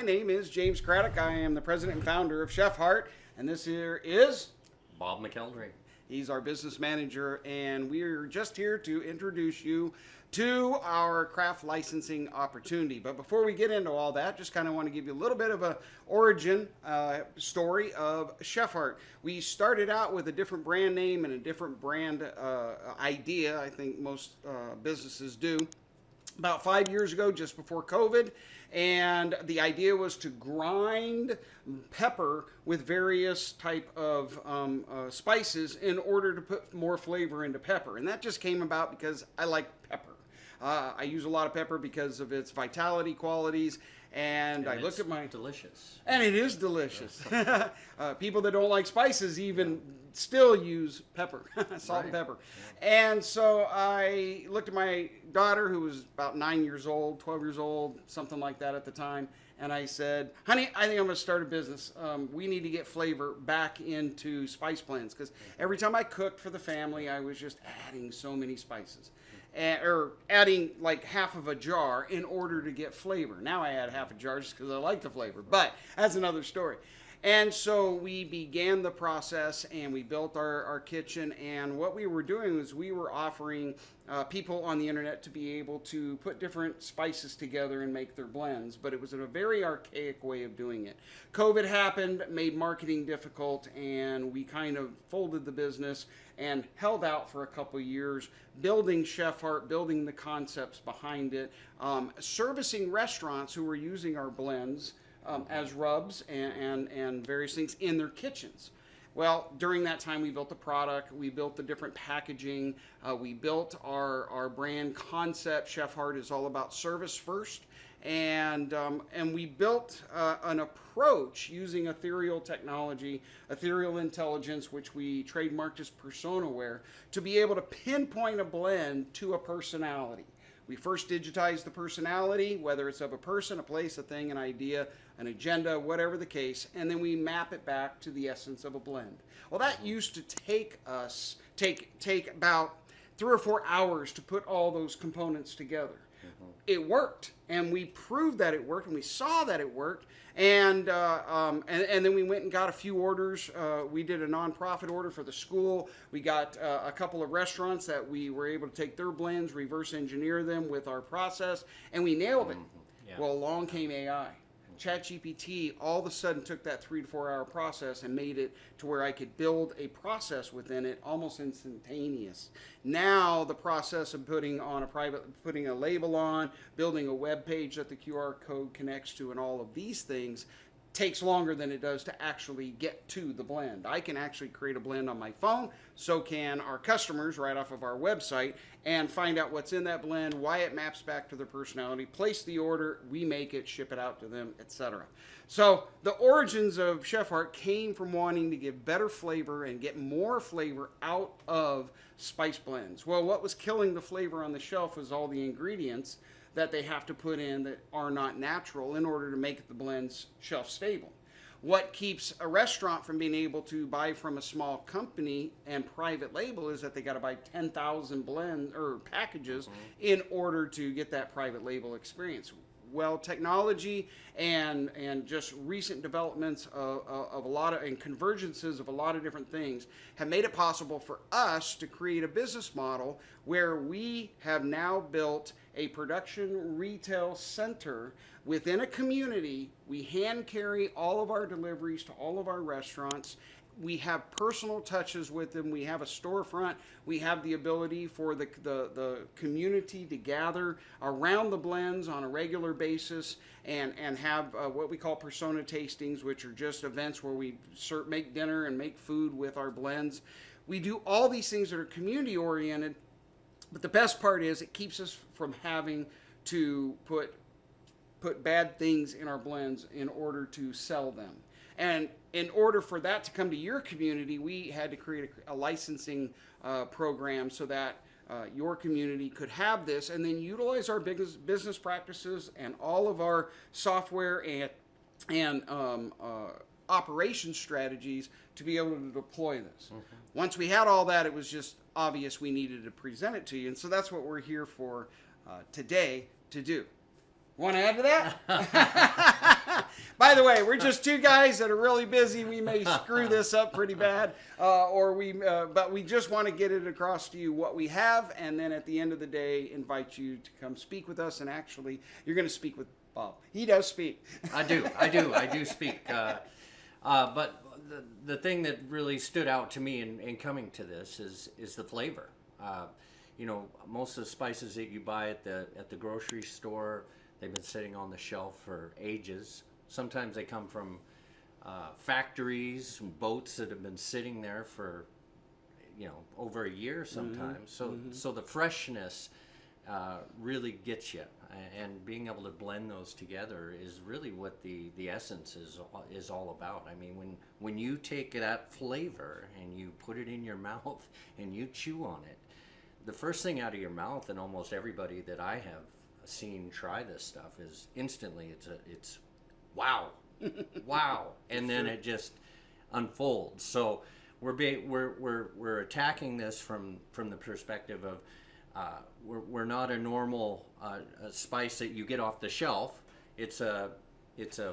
My name is James Craddock. I am the president and founder of Chef Heart, and this here is Bob McElderry. He's our business manager, and we're just here to introduce you to our craft licensing opportunity. But before we get into all that, just kind of want to give you a little bit of a origin story of Chef Heart. We started out with a different brand name and a different brand idea. I think most businesses do. About 5 years ago, just before COVID, and the idea was to grind pepper with various type of spices in order to put more flavor into pepper. And that just came about because I like pepper. I use a lot of pepper because of its vitality qualities. And I looked at my... delicious. And it is delicious. People that don't like spices even still use pepper, salt and pepper. Yeah. And so I looked at my daughter, who was about 9 years old, 12 years old, something like that at the time. And I said, honey, I think I'm going to start a business. We need to get flavor back into spice blends. Because every time I cooked for the family, I was just adding so many spices. Or adding like half of a jar in order to get flavor. Now I add half a jar just because I like the flavor, but that's another story. And so we began the process and we built our kitchen, and what we were doing was we were offering people on the internet to be able to put different spices together and make their blends, but it was in a very archaic way of doing it. COVID happened, made marketing difficult, and we kind of folded the business and held out for a couple of years, building Chef Heart, building the concepts behind it, servicing restaurants who were using our blends as rubs and various things in their kitchens. Well, during that time, we built the product, we built the different packaging, we built our brand concept. Chef Heart is all about service first, and we built an approach using ethereal technology, ethereal intelligence, which we trademarked as PersonaWare, to be able to pinpoint a blend to a personality. We first digitize the personality, whether it's of a person, a place, a thing, an idea, an agenda, whatever the case, and then we map it back to the essence of a blend. Well, that used to take about 3 or 4 hours to put all those components together. It worked, and we proved that it worked, and we saw that it worked, and then we went and got a few orders. We did a nonprofit order for the school. We got a couple of restaurants that we were able to take their blends, reverse engineer them with our process, and we nailed it. Yeah. Well, along came AI. ChatGPT all of a sudden took that 3 to 4 hour process and made it to where I could build a process within it almost instantaneous. Now the process of putting a label on, building a web page that the QR code connects to, and all of these things takes longer than it does to actually get to the blend. I can actually create a blend on my phone, so can our customers right off of our website, and find out what's in that blend, why it maps back to their personality, place the order, we make it, ship it out to them, etc. So the origins of Chef Heart came from wanting to give better flavor and get more flavor out of spice blends. Well, what was killing the flavor on the shelf was all the ingredients that they have to put in that are not natural in order to make the blends shelf stable. What keeps a restaurant from being able to buy from a small company and private label is that they got to buy 10,000 blends or packages in order to get that private label experience. Well, technology and just recent developments of a lot of, and convergences of a lot of different things have made it possible for us to create a business model where we have now built a production retail center within a community. We hand carry all of our deliveries to all of our restaurants. We have personal touches with them. We have a storefront. We have the ability for the community to gather around the blends on a regular basis and have what we call persona tastings, which are just events where we make dinner and make food with our blends. We do all these things that are community oriented, but the best part is it keeps us from having to put bad things in our blends in order to sell them. And in order for that to come to your community, we had to create a licensing program so that your community could have this and then utilize our business practices and all of our software and operation strategies to be able to deploy this. Mm-hmm. Once we had all that, it was just obvious we needed to present it to you. And so that's what we're here for today to do. Want to add to that? By the way, we're just two guys that are really busy. We may screw this up pretty bad, but we just want to get it across to you what we have, and then at the end of the day, invite you to come speak with us. And actually, you're going to speak with Bob. He does speak. I do speak. But the thing that really stood out to me in coming to this is the flavor. Most of the spices that you buy at the grocery store, they've been sitting on the shelf for ages. Sometimes they come from factories, boats that have been sitting there for over a year sometimes. So the freshness really gets you, and being able to blend those together is really what the essence is all about. I mean, when you take that flavor and you put it in your mouth and you chew on it, the first thing out of your mouth, and almost everybody that I have seen try this stuff, is instantly it's wow, wow, and then it just unfolds. So we're attacking this from the perspective of we're not a normal spice that you get off the shelf. It's a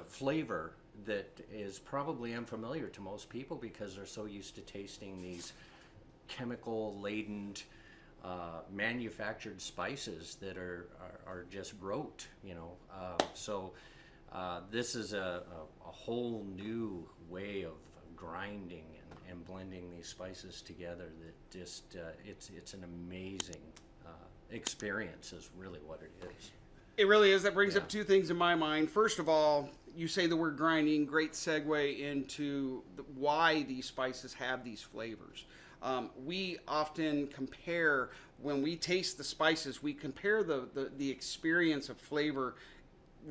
flavor that is probably unfamiliar to most people because they're so used to tasting these chemical laden manufactured spices that are just rote, so this is a whole new way of grinding and blending these spices together that just it's an amazing experience is really what it is. It really is. That brings up two things in my mind. First of all, you say the word grinding, great segue into why these spices have these flavors. We often compare, when we taste the spices, we compare the experience of flavor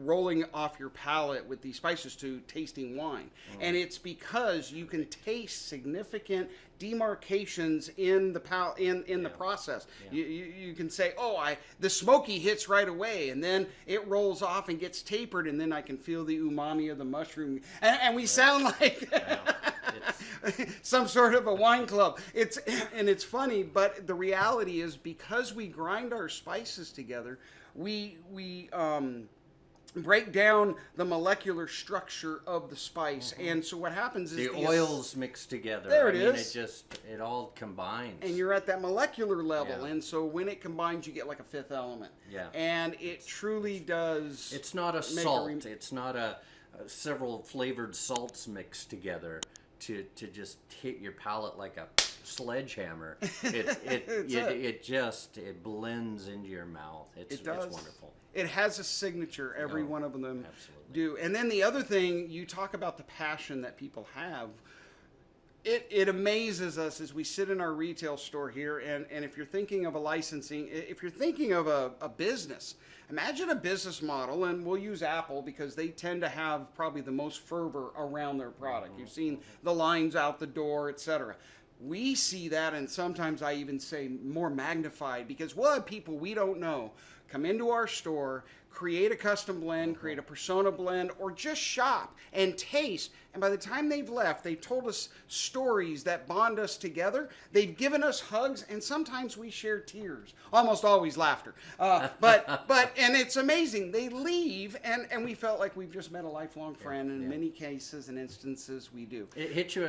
rolling off your palate with these spices to tasting wine. And it's because you can taste significant demarcations in the the process. You can say, the smoky hits right away, and then it rolls off and gets tapered, and then I can feel the umami of the mushroom, and we sound like some sort of a wine club. It's funny, but the reality is, because we grind our spices together, we break down the molecular structure of the spice, and so what happens is the oils mix together. There it is. It all combines, and you're at that molecular level, and so when it combines, you get like a fifth element. And it truly does. It's not a salt. It's not a several flavored salts mixed together to just hit your palate like a sledgehammer. It blends into your mouth. It's wonderful. It has a signature. Every one of them absolutely do. And then the other thing, you talk about the passion that people have. It amazes us as we sit in our retail store here, and if you're thinking of a licensing, if you're thinking of a business, imagine a business model, and we'll use Apple because they tend to have probably the most fervor around their product. You've seen the lines out the door, etc. We see that, and sometimes I even say more magnified, because we'll have people we don't know come into our store, create a custom blend, create a persona blend, or just shop and taste. And by the time they've left, they've told us stories that bond us together. They've given us hugs, and sometimes we share tears. Almost always laughter. But and it's amazing. They leave, and we felt like we've just met a lifelong friend. In many cases and instances, we do. It hits you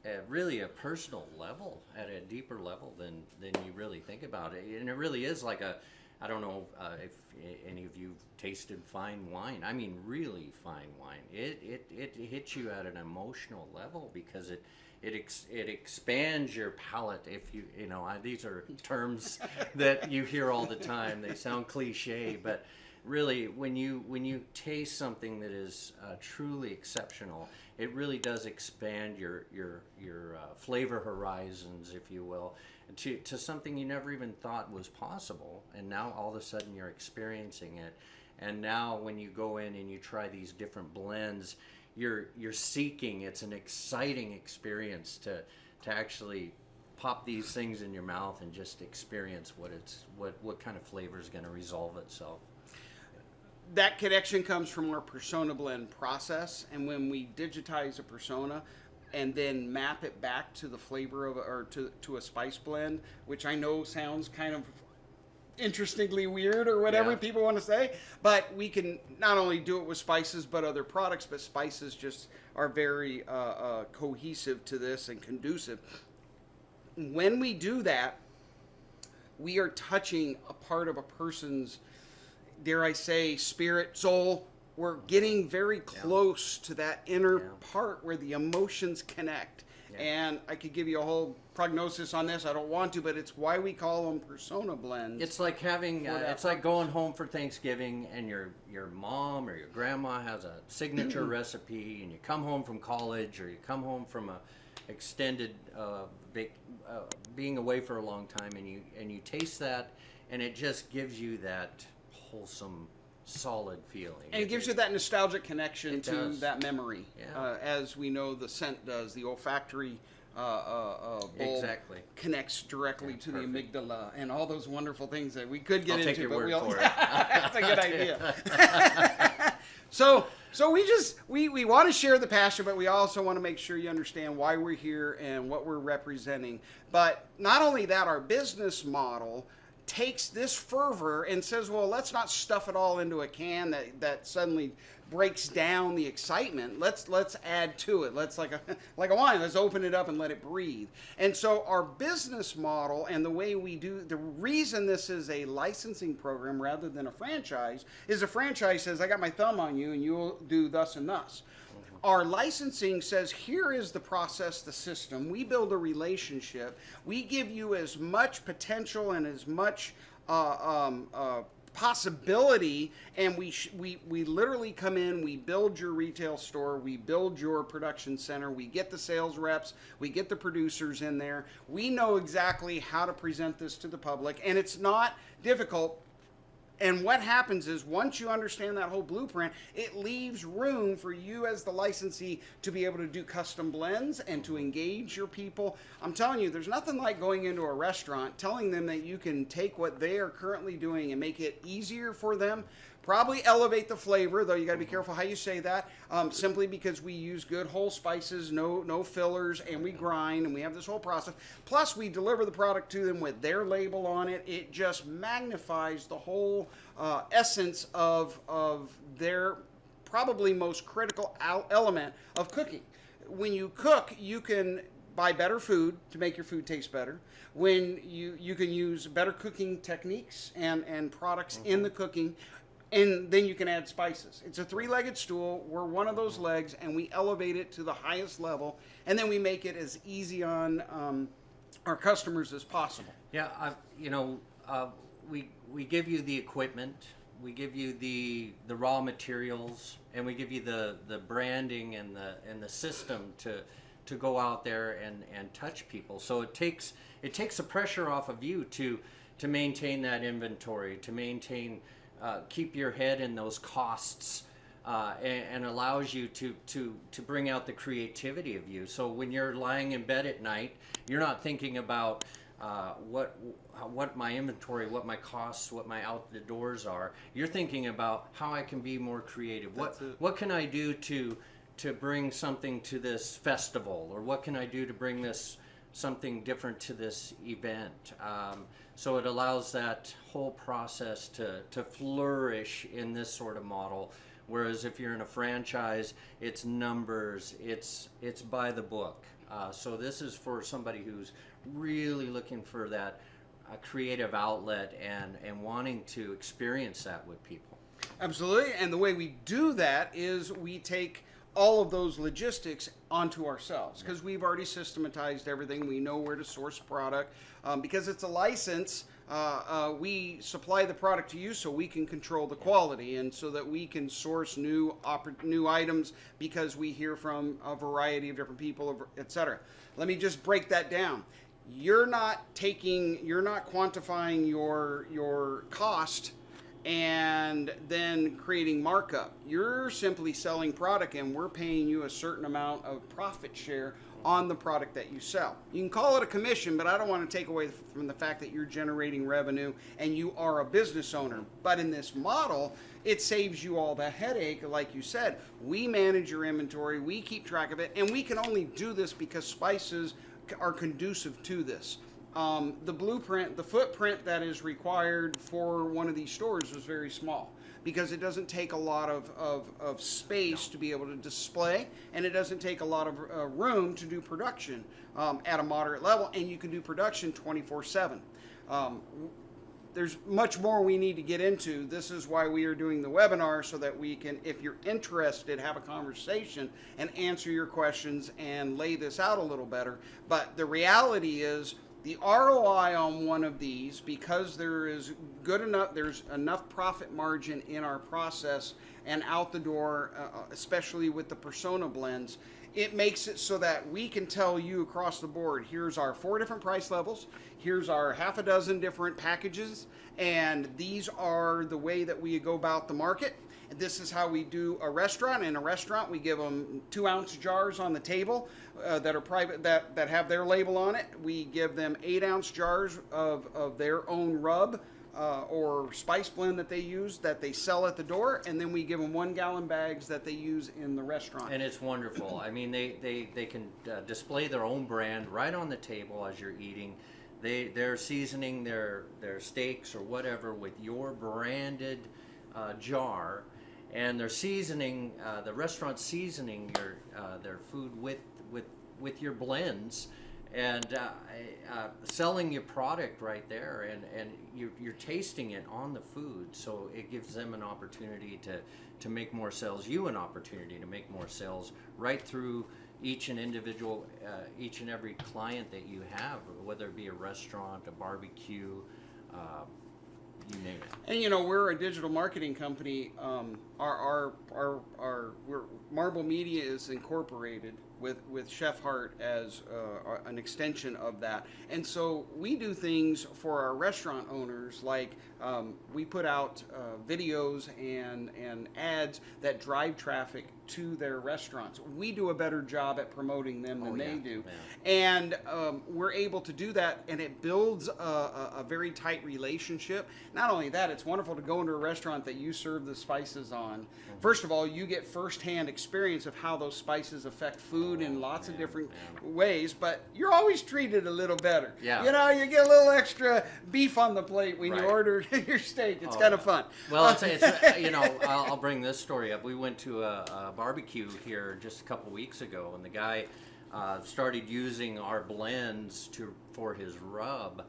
at really a personal level, at a deeper level than you really think about it. And it really is like I don't know if any of you tasted fine wine. I mean, really fine wine. It hits you at an emotional level because it expands your palate. If these are terms that you hear all the time. They sound cliche, but really, when you taste something that is truly exceptional, it really does expand your flavor horizons, if you will, to something you never even thought was possible. And now all of a sudden you're experiencing it. And now when you go in and you try these different blends, you're seeking. It's an exciting experience to actually pop these things in your mouth and just experience what kind of flavor is going to resolve itself. That connection comes from our persona blend process, and when we digitize a persona and then map it back to the flavor of to a spice blend, which I know sounds kind of interestingly weird or whatever Yeah. people want to say. But we can not only do it with spices, but other products. But spices just are very cohesive to this and conducive. When we do that, we are touching a part of a person's, dare I say, spirit, soul. We're getting very close to that inner part where the emotions connect. Yeah. And I could give you a whole prognosis on this. I don't want to, but it's why we call them persona blends. It's like having, it's like going home for Thanksgiving and your mom or your grandma has a signature recipe, and you come home from college or you come home from a extended being away for a long time, and you taste that, and it just gives you that wholesome, solid feeling. And it gives you that nostalgic connection It to does. that memory, Yeah. as we know the scent does. The olfactory bulb Exactly. connects directly to perfect. the amygdala and all those wonderful things that we could get I'll into. take your but word we'll, for it. That's a good idea. So we want to share the passion, but we also want to make sure you understand why we're here and what we're representing. But not only that, our business model takes this fervor and says, well, let's not stuff it all into a can that suddenly breaks down the excitement. Let's add to it. Let's like a wine. Let's open it up and let it breathe. And so our business model and the way we do, the reason this is a licensing program rather than a franchise is a franchise says, I got my thumb on you and you'll do thus and thus. Our licensing says, here is the process, the system. We build a relationship. We give you as much potential and as much possibility, and we literally come in, we build your retail store, we build your production center, we get the sales reps, we get the producers in there. We know exactly how to present this to the public, and it's not difficult. And what happens is once you understand that whole blueprint, it leaves room for you as the licensee to be able to do custom blends and to engage your people. I'm telling you, there's nothing like going into a restaurant, telling them that you can take what they are currently doing and make it easier for them. Probably elevate the flavor, though you got to be careful how you say that, simply because we use good whole spices, no fillers, and we grind, and we have this whole process. Plus, we deliver the product to them with their label on it. It just magnifies the whole essence of their probably most critical element of cooking. When you cook, you can buy better food to make your food taste better. When you can use better cooking techniques and products in the cooking. And then you can add spices. It's a three-legged stool. We're one of those legs, and we elevate it to the highest level. And then we make it as easy on our customers as possible. Yeah, we give you the equipment, we give you the raw materials, and we give you the branding and the system to go out there and touch people. So it takes the pressure off of you to maintain that inventory, to maintain. Keep your head in those costs, and allows you to bring out the creativity of you. So when you're lying in bed at night, you're not thinking about what my inventory, what my costs, what my out the doors are. You're thinking about how I can be more creative. What can I do to bring something to this festival, or what can I do to bring this something different to this event? So it allows that whole process to flourish in this sort of model. Whereas if you're in a franchise, it's numbers, it's by the book. So this is for somebody who's really looking for that creative outlet and wanting to experience that with people. Absolutely. And the way we do that is we take all of those logistics onto ourselves because we've already systematized everything. We know where to source product. Because it's a license, we supply the product to you so we can control the quality and so that we can source new items because we hear from a variety of different people, etc. Let me just break that down. You're not quantifying your cost and then creating markup. You're simply selling product and we're paying you a certain amount of profit share on the product that you sell. You can call it a commission, but I don't want to take away from the fact that you're generating revenue and you are a business owner. But in this model, it saves you all that headache. Like you said, we manage your inventory, we keep track of it, and we can only do this because spices are conducive to this. the blueprint, the footprint that is required for one of these stores is very small, because it doesn't take a lot of space to be able to display, and it doesn't take a lot of room to do production at a moderate level, and you can do production 24/7. There's much more we need to get into. This is why we are doing the webinar, so that we can, if you're interested, have a conversation and answer your questions and lay this out a little better. But the reality is, the ROI on one of these, because there's enough profit margin in our process and out the door, especially with the Persona blends, it makes it so that we can tell you across the board, here's our 4 different price levels, here's our half a dozen different packages, and these are the way that we go about the market. This is how we do a restaurant. In a restaurant, we give them 2-ounce jars on the table that are private, that have their label on it. We give them 8-ounce jars of their own rub or spice blend that they use, that they sell at the door, and then we give them 1-gallon bags that they use in the restaurant. And it's wonderful. I mean, they can display their own brand right on the table as you're eating. They're seasoning their steaks or whatever with your branded jar, and they're seasoning the restaurant seasoning their food with your blends, and selling your product right there, and you're tasting it on the food, so it gives them an opportunity to make more sales, you an opportunity to make more sales right through each and every client that you have, whether it be a restaurant, a barbecue, you name it. And we're a digital marketing company. We're Marble Media is incorporated with Chef Hart as an extension of that, and so we do things for our restaurant owners, like we put out videos and ads that drive traffic to their restaurants. We do a better job at promoting them than they do, and we're able to do that, and it builds a very tight relationship. Not only that, it's wonderful to go into a restaurant that you serve the spices on. First of all, you get firsthand experience of how those spices affect food in lots of different ways, but you're always treated a little better. Yeah. You get a little extra beef on the plate when you order your steak. It's kind of fun. Well, I'll bring this story up. We went to a barbecue here just a couple weeks ago, and the guy started using our blends for his rub,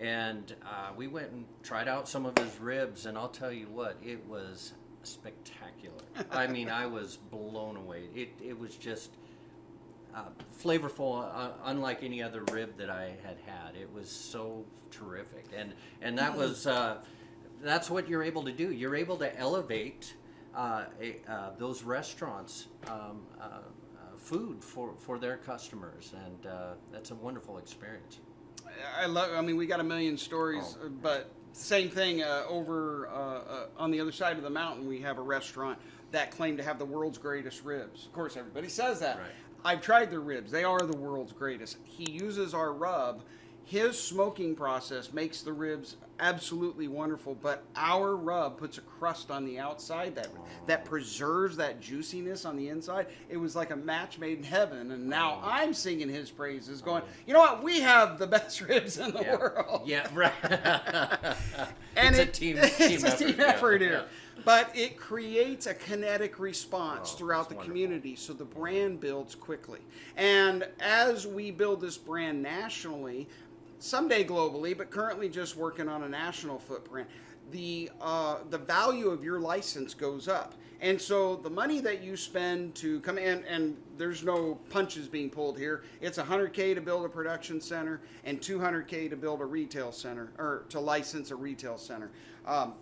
and we went and tried out some of his ribs, and I'll tell you what, it was spectacular. I mean, I was blown away. It was just flavorful, unlike any other rib that I had. It was so terrific, and that was that's what you're able to do. You're able to elevate those restaurants' food for their customers, and that's a wonderful experience. I mean, we got a million stories, but same thing over on the other side of the mountain. We have a restaurant that claimed to have the world's greatest ribs. Of course, everybody says that. Right. I've tried their ribs. They are the world's greatest. He uses our rub. His smoking process makes the ribs absolutely wonderful, but our rub puts a crust on the outside that preserves that juiciness on the inside. It was like a match made in heaven, and now I'm singing his praises, going, you know what? We have the best ribs in the world. Yeah, right. And it's a team effort here. Yeah. But it creates a kinetic response throughout the wonderful. community, so the brand builds quickly. And as we build this brand nationally, someday globally, but currently just working on a national footprint, the value of your license goes up. And so the money that you spend to come in, and there's no punches being pulled here, it's $100K to build a production center and $200K to build a retail center, or to license a retail center.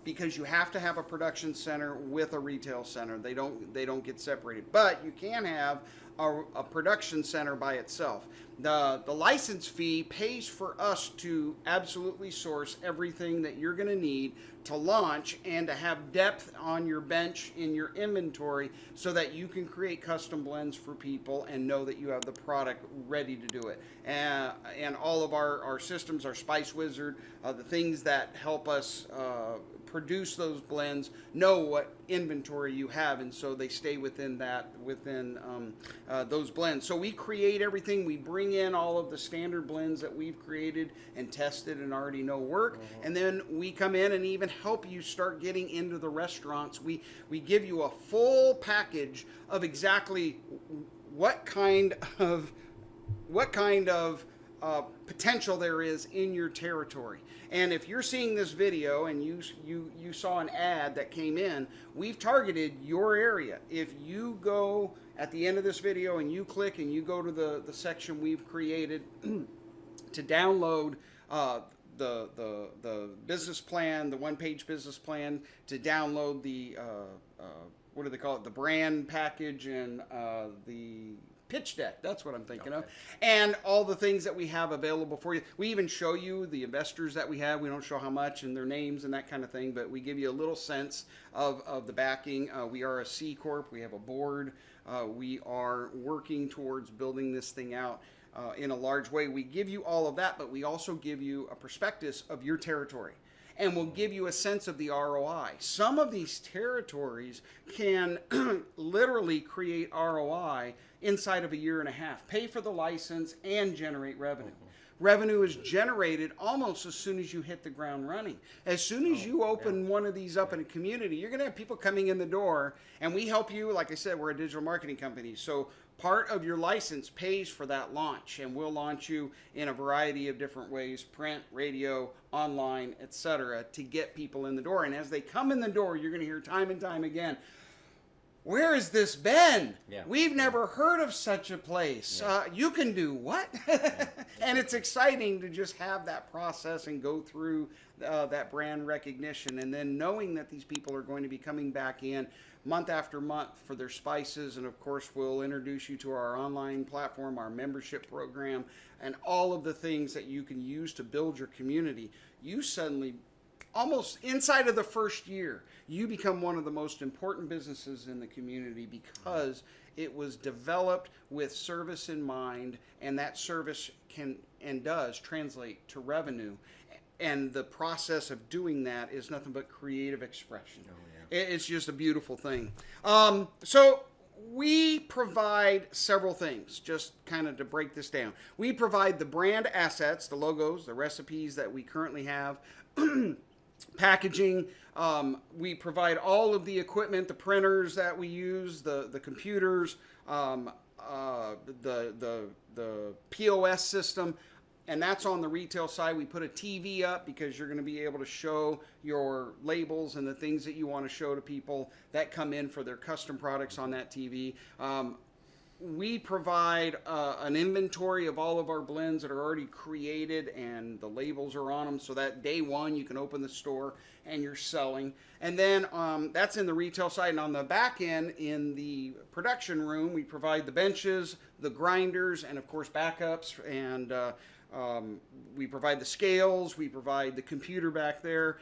Because you have to have a production center with a retail center. They don't get separated. But you can have a production center by itself. The license fee pays for us to absolutely source everything that you're going to need to launch and to have depth on your bench in your inventory, so that you can create custom blends for people and know that you have the product ready to do it. And all of our systems, our Spice Wizard, the things that help us produce those blends, know what inventory you have, and so they stay within those blends. So we create everything. We bring in all of the standard blends that we've created and tested and already know work. And then we come in and even help you start getting into the restaurants. We give you a full package of exactly what kind of potential there is in your territory. And if you're seeing this video and you saw an ad that came in, we've targeted your area. If you go at the end of this video and you click and you go to the section we've created to download the business plan, the one-page business plan, to download the what do they call it, the brand package and the pitch deck, that's what I'm thinking of, and all the things that we have available for you. We even show you the investors that we have. We don't show how much and their names and that kind of thing, but we give you a little sense of the backing. We are a C Corp. We have a board. We are working towards building this thing out in a large way. We give you all of that, but we also give you a prospectus of your territory. And we'll give you a sense of the ROI. Some of these territories can literally create ROI inside of a year and a half, pay for the license, and generate revenue. Revenue is generated almost as soon as you hit the ground running. As soon as you open one of these up in a community, you're going to have people coming in the door, and we help you. Like I said, we're a digital marketing company, so part of your license pays for that launch, and we'll launch you in a variety of different ways: print, radio, online, etc., to get people in the door. And as they come in the door, you're going to hear time and time again, where has this been? Yeah. We've never heard of such a place. Yeah. You can do what? And it's exciting to just have that process and go through that brand recognition, and then knowing that these people are going to be coming back in month after month for their spices. And of course, we'll introduce you to our online platform, our membership program, and all of the things that you can use to build your community. You suddenly, almost inside of the first year, you become one of the most important businesses in the community because it was developed with service in mind, and that service can and does translate to revenue. And the process of doing that is nothing but creative expression. It's just a beautiful thing. So we provide several things, just kind of to break this down. We provide the brand assets, the logos, the recipes that we currently have, packaging. We provide all of the equipment, the printers that we use, the computers, the POS system. And that's on the retail side. We put a TV up because you're going to be able to show your labels and the things that you want to show to people that come in for their custom products on that TV. We provide an inventory of all of our blends that are already created, and the labels are on them, so that day one you can open the store and you're selling. And then that's in the retail side. And on the back end, in the production room, we provide the benches, the grinders, and of course backups, and we provide the scales, we provide the computer back there,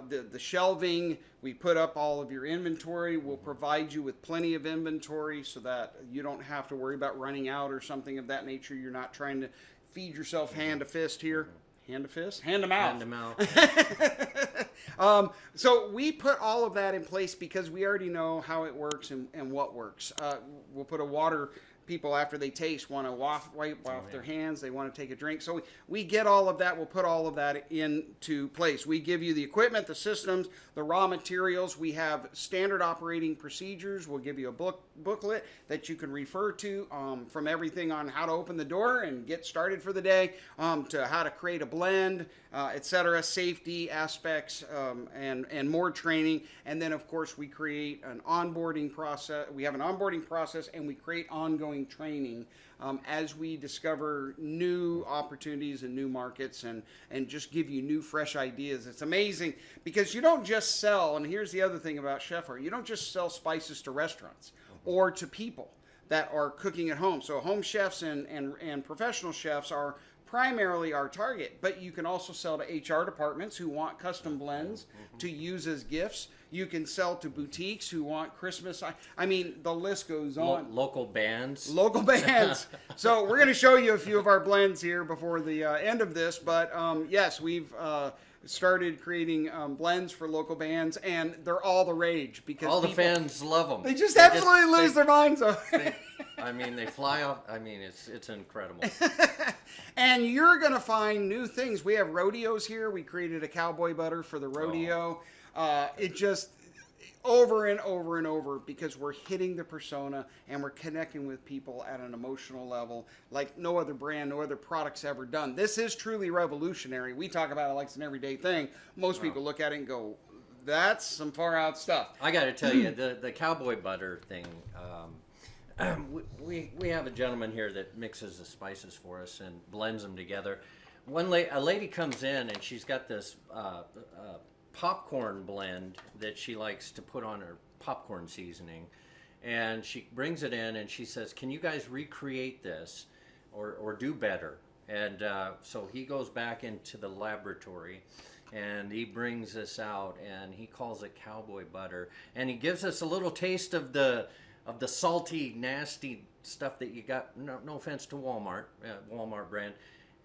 the shelving. We put up all of your inventory. We'll provide you with plenty of inventory so that you don't have to worry about running out or something of that nature. You're not trying to feed yourself hand to fist here. Hand to fist? Hand to mouth. Hand to mouth. So we put all of that in place because we already know how it works and what works. We'll put a water. People, after they taste, want to wipe off their hands. They want to take a drink. So we get all of that. We'll put all of that into place. We give you the equipment, the systems, the raw materials. We have standard operating procedures. We'll give you a booklet that you can refer to, from everything on how to open the door and get started for the day, to how to create a blend, etc., safety aspects, and more training. And then, of course, we create an onboarding process. We have an onboarding process, and we create ongoing training as we discover new opportunities and new markets, and just give you new, fresh ideas. It's amazing because you don't just sell, and here's the other thing about Chef Art, you don't just sell spices to restaurants or to people that are cooking at home. So home chefs and professional chefs are primarily our target, but you can also sell to HR departments who want custom blends to use as gifts. You can sell to boutiques who want Christmas. I mean, the list goes on. Local bands. Local bands. So we're going to show you a few of our blends here before the end of this. But yes, we've started creating blends for local bands, and they're all the rage because all the fans love them. They just absolutely lose their minds over it. I mean, they fly off. I mean, it's incredible. And you're going to find new things. We have rodeos here. We created a cowboy butter for the rodeo. It just over and over and over, because we're hitting the persona and we're connecting with people at an emotional level like no other brand, no other product's ever done. This is truly revolutionary. We talk about it like it's an everyday thing. Most people look at it and go, that's some far out stuff. I got to tell you, the cowboy butter thing. We have a gentleman here that mixes the spices for us and blends them together. A lady comes in and she's got this popcorn blend that she likes to put on her popcorn seasoning, and she brings it in and she says, "Can you guys recreate this or do better?" And so he goes back into the laboratory and he brings this out and he calls it cowboy butter, and he gives us a little taste of the salty, nasty stuff that you got. No offense to Walmart brand,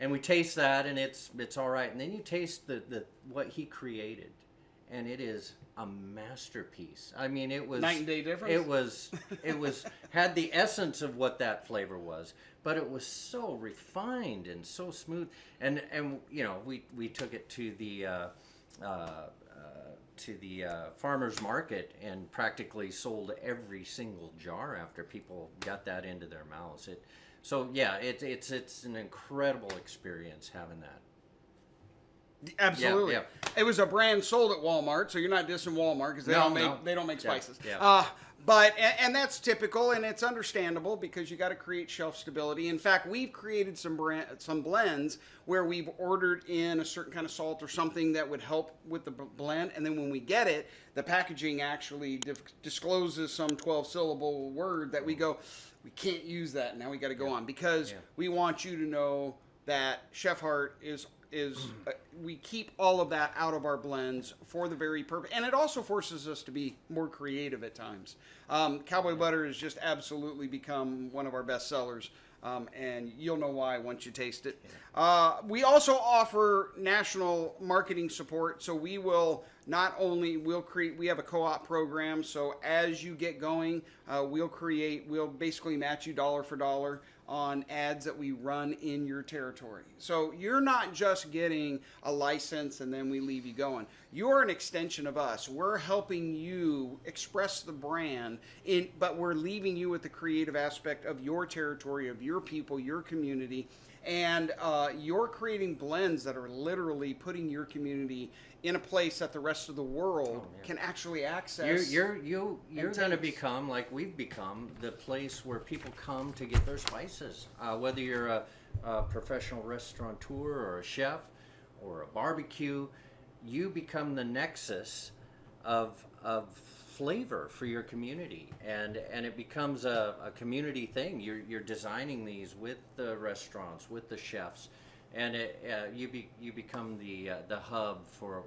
and we taste that and it's all right. And then you taste the what he created, and it is a masterpiece. I mean, it was night and day difference. It was had the essence of what that flavor was, but it was so refined and so smooth. And you know, we took it to the farmer's market and practically sold every single jar after people got that into their mouths. It's an incredible experience having that. Absolutely. Yeah. It was a brand sold at Walmart, so you're not dissing Walmart because they don't make spices. Yeah. But that's typical, and it's understandable because you got to create shelf stability. In fact, we've created some blends where we've ordered in a certain kind of salt or something that would help with the blend, and then when we get it, the packaging actually discloses some 12-syllable word that we go, we can't use that. Now we got to go on because we want you to know that Chef Hart is we keep all of that out of our blends for the very purpose, and it also forces us to be more creative at times. Cowboy butter has just absolutely become one of our best sellers, and you'll know why once you taste it. We also offer national marketing support, so we will not only we have a co-op program, so as you get going, we'll basically match you dollar for dollar on ads that we run in your territory. So you're not just getting a license and then we leave you going. You're an extension of us. We're helping you express the brand, but we're leaving you with the creative aspect of your territory, of your people, your community, and you're creating blends that are literally putting your community in a place that the rest of the world can actually access. You're going to become, like we've become, the place where people come to get their spices. Whether you're a professional restaurateur or a chef or a barbecue, you become the nexus of flavor for your community, and it becomes a community thing. You're designing these with the restaurants, with the chefs, and you become the hub for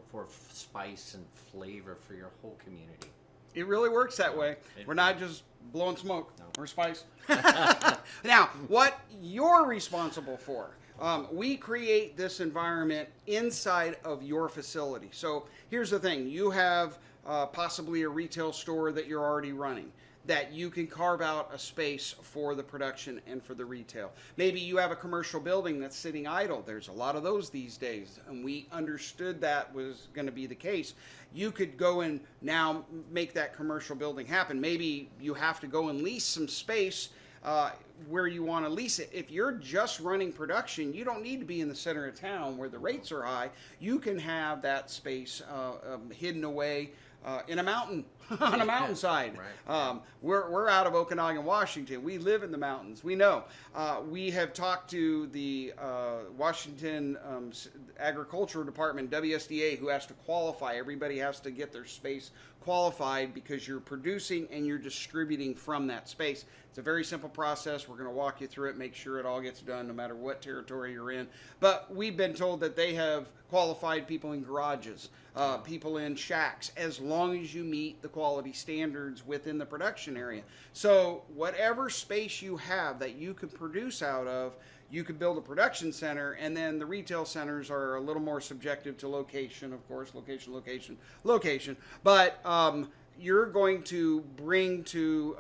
spice and flavor for your whole community. It really works that way. We're not just blowing smoke. No. We're spice. Now, what you're responsible for. We create this environment inside of your facility. So here's the thing. You have possibly a retail store that you're already running, that you can carve out a space for the production and for the retail. Maybe you have a commercial building that's sitting idle. There's a lot of those these days, and we understood that was going to be the case. You could go and now make that commercial building happen. Maybe you have to go and lease some space where you want to lease it. If you're just running production, you don't need to be in the center of town where the rates are high. You can have that space hidden away in a mountain, on a mountainside. Right. We're out of Okanagan, Washington. We live in the mountains. We know. We have talked to the Washington Agricultural Department, WSDA, who has to qualify. Everybody has to get their space qualified because you're producing and you're distributing from that space. It's a very simple process. We're going to walk you through it, make sure it all gets done no matter what territory you're in. But we've been told that they have qualified people in garages, people in shacks, as long as you meet the quality standards within the production area. So whatever space you have that you can produce out of, you could build a production center, and then the retail centers are a little more subjective to location, of course, location. But you're going to bring to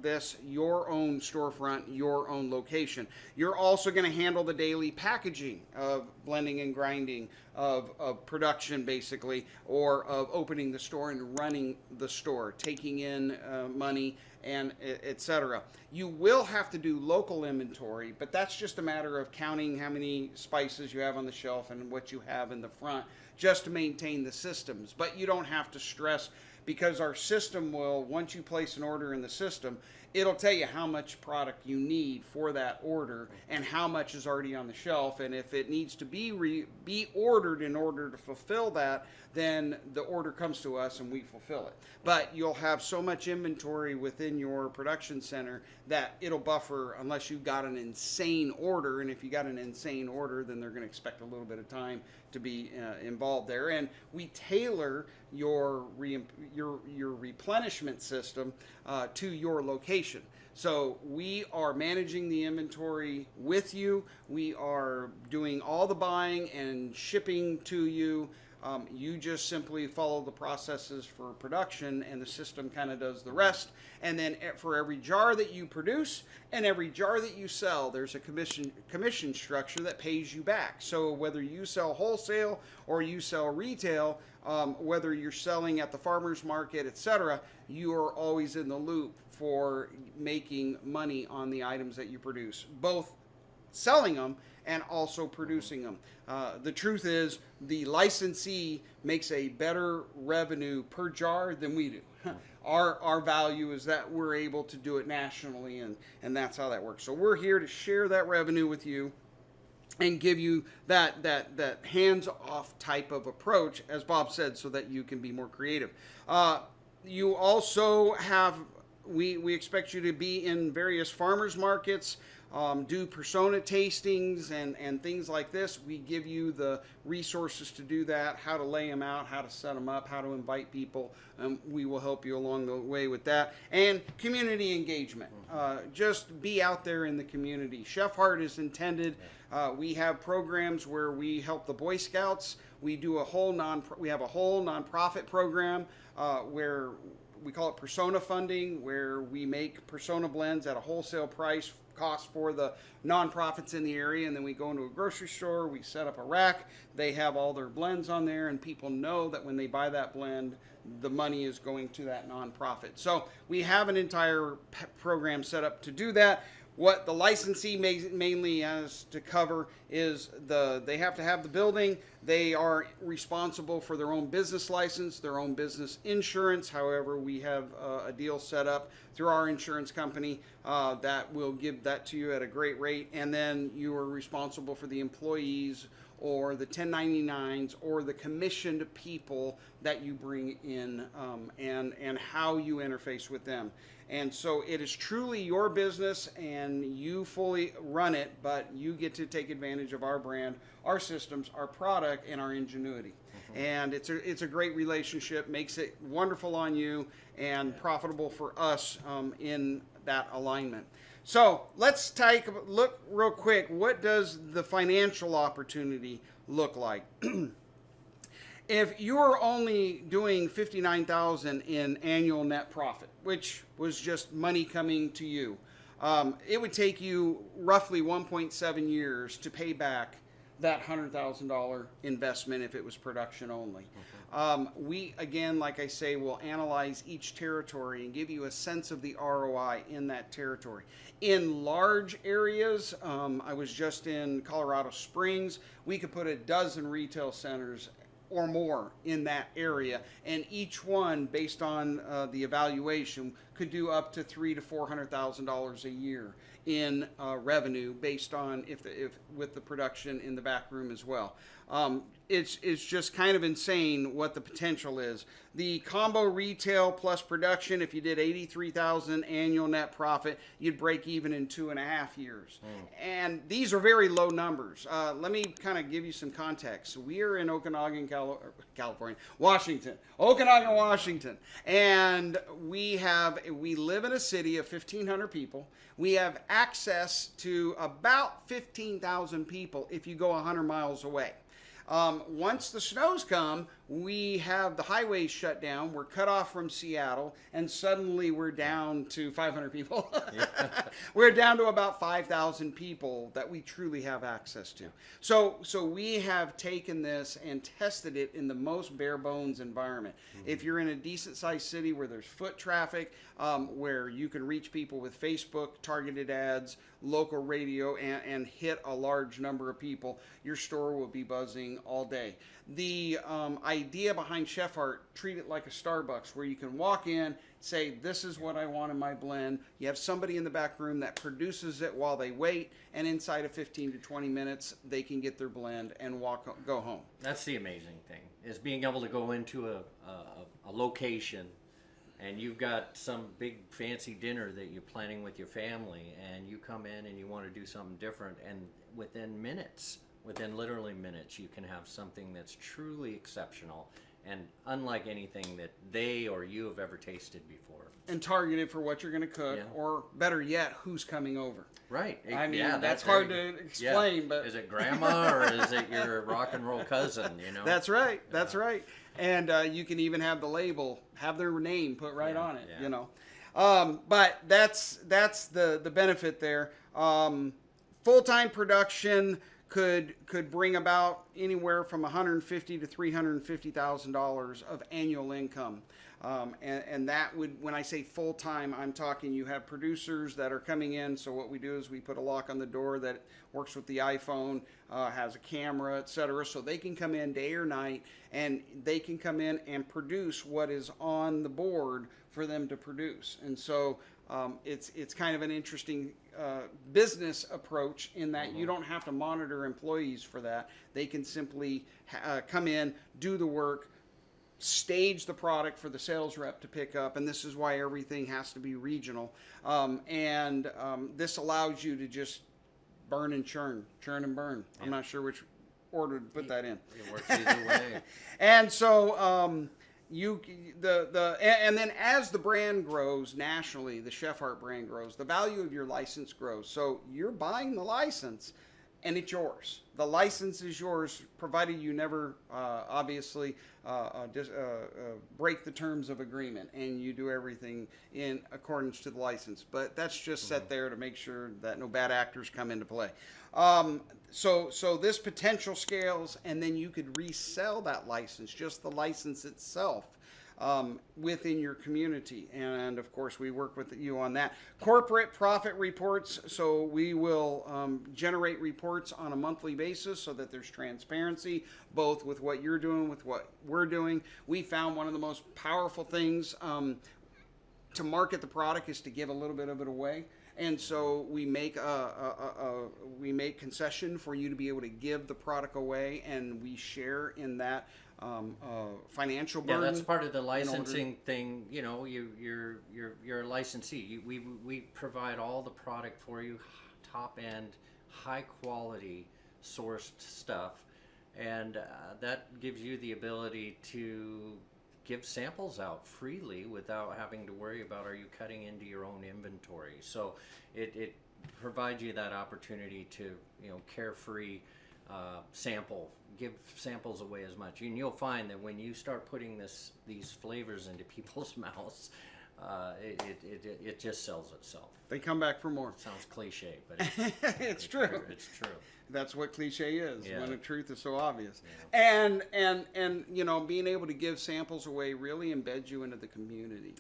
this your own storefront, your own location. You're also going to handle the daily packaging of blending and grinding, of production basically, or of opening the store and running the store, taking in money, and etc. You will have to do local inventory, but that's just a matter of counting how many spices you have on the shelf and what you have in the front, just to maintain the systems. But you don't have to stress, because our system will, once you place an order in the system, it'll tell you how much product you need for that order and how much is already on the shelf. And if it needs to be ordered in order to fulfill that, then the order comes to us and we fulfill it. But you'll have so much inventory within your production center that it'll buffer unless you've got an insane order. And if you got an insane order, then they're going to expect a little bit of time to be involved there. And we tailor your replenishment system to your location. So we are managing the inventory with you. We are doing all the buying and shipping to you. You just simply follow the processes for production, and the system kind of does the rest. And then for every jar that you produce and every jar that you sell, there's a commission structure that pays you back. So whether you sell wholesale or you sell retail, whether you're selling at the farmer's market, etc., you are always in the loop for making money on the items that you produce, both selling them and also producing them. The truth is, the licensee makes a better revenue per jar than we do. Our value is that we're able to do it nationally, and that's how that works. So we're here to share that revenue with you and give you that hands-off type of approach, as Bob said, so that you can be more creative. You also have, we expect you to be in various farmers markets, do persona tastings and things like this. We give you the resources to do that, how to lay them out, how to set them up, how to invite people. We will help you along the way with that. And community engagement. Just be out there in the community. Chef Heart is intended. We have programs where we help the Boy Scouts. We do we have a whole nonprofit program where we call it persona funding, where we make persona blends at a wholesale price cost for the nonprofits in the area, and then we go into a grocery store, we set up a rack, they have all their blends on there, and people know that when they buy that blend, the money is going to that nonprofit. So we have an entire program set up to do that. What the licensee mainly has to cover is they have to have the building. They are responsible for their own business license, their own business insurance. However, we have a deal set up through our insurance company that will give that to you at a great rate. And then you are responsible for the employees or the 1099s or the commissioned people that you bring in, and how you interface with them. And so it is truly your business, and you fully run it, but you get to take advantage of our brand, our systems, our product, and our ingenuity. And it's a great relationship, makes it wonderful on you and profitable for us in that alignment. So let's take a look real quick. What does the financial opportunity look like? If you're only doing $59,000 in annual net profit, which was just money coming to you, it would take you roughly 1.7 years to pay back that $100,000 investment if it was production only. We, again, like I say, will analyze each territory and give you a sense of the ROI in that territory. In large areas, I was just in Colorado Springs, we could put a dozen retail centers or more in that area, and each one, based on the evaluation, could do up to $300,000 to $400,000 a year in revenue, based on if with the production in the back room as well. It's just kind of insane what the potential is. The combo retail plus production, if you did $83,000 annual net profit, you'd break even in 2.5 years. And these are very low numbers. Let me kind of give you some context. We are in Okanagan, California, Washington, Okanagan, Washington, and we live in a city of 1,500 people. We have access to about 15,000 people if you go 100 miles away. Once the snows come, we have the highways shut down. We're cut off from Seattle, and suddenly we're down to 500 people. We're down to about 5,000 people that we truly have access to. So we have taken this and tested it in the most bare bones environment. If you're in a decent sized city where there's foot traffic, where you can reach people with Facebook, targeted ads, local radio, and hit a large number of people, your store will be buzzing all day. The idea behind Chef Art, treat it like a Starbucks, where you can walk in, say, this is what I want in my blend. You have somebody in the back room that produces it while they wait, and inside of 15 to 20 minutes, they can get their blend and go home. That's the amazing thing, is being able to go into a location, and you've got some big fancy dinner that you're planning with your family, and you come in and you want to do something different, and within literally minutes, you can have something that's truly exceptional and unlike anything that they or you have ever tasted before. And targeted for what you're going to cook, or better yet, who's coming over. Right. I mean, that's hard to explain, but is it grandma or is it your rock and roll cousin? You know. That's right. That's right. And you can even have the label, have their name put right on it. You know. But that's the benefit there. Full-time production could bring about anywhere from $150,000 to $350,000 of annual income. And that would, when I say full time, I'm talking you have producers that are coming in. So what we do is we put a lock on the door that works with the iPhone, has a camera, etc. So they can come in day or night, and they can come in and produce what is on the board for them to produce. And so it's kind of an interesting business approach in that you don't have to monitor employees for that. They can simply come in, do the work, stage the product for the sales rep to pick up, and this is why everything has to be regional. This allows you to just burn and churn and burn. Yeah. I'm not sure which order to put that in. It works either way. And so and then as the brand grows nationally, the Chef Art brand grows, the value of your license grows. So you're buying the license, and it's yours. The license is yours, provided you never obviously break the terms of agreement and you do everything in accordance to the license. But that's just set there to make sure that no bad actors come into play. So this potential scales, and then you could resell that license, just the license itself, within your community. And of course, we work with you on that. Corporate profit reports. So we will generate reports on a monthly basis so that there's transparency, both with what you're doing, with what we're doing. We found one of the most powerful things to market the product is to give a little bit of it away. And so we make concession for you to be able to give the product away, and we share in that financial burden. Yeah, that's part of the licensing thing. You know, you're a licensee. We provide all the product for you, top end, high quality sourced stuff, and that gives you the ability to give samples out freely without having to worry about, are you cutting into your own inventory? So it provides you that opportunity to, you know, carefree sample, give samples away as much. And you'll find that when you start putting these flavors into people's mouths, it just sells itself. They come back for more. It sounds cliche, but it's true. It's true. That's what cliche is, when the truth is so obvious. Yeah. And you know, being able to give samples away really embeds you into the community.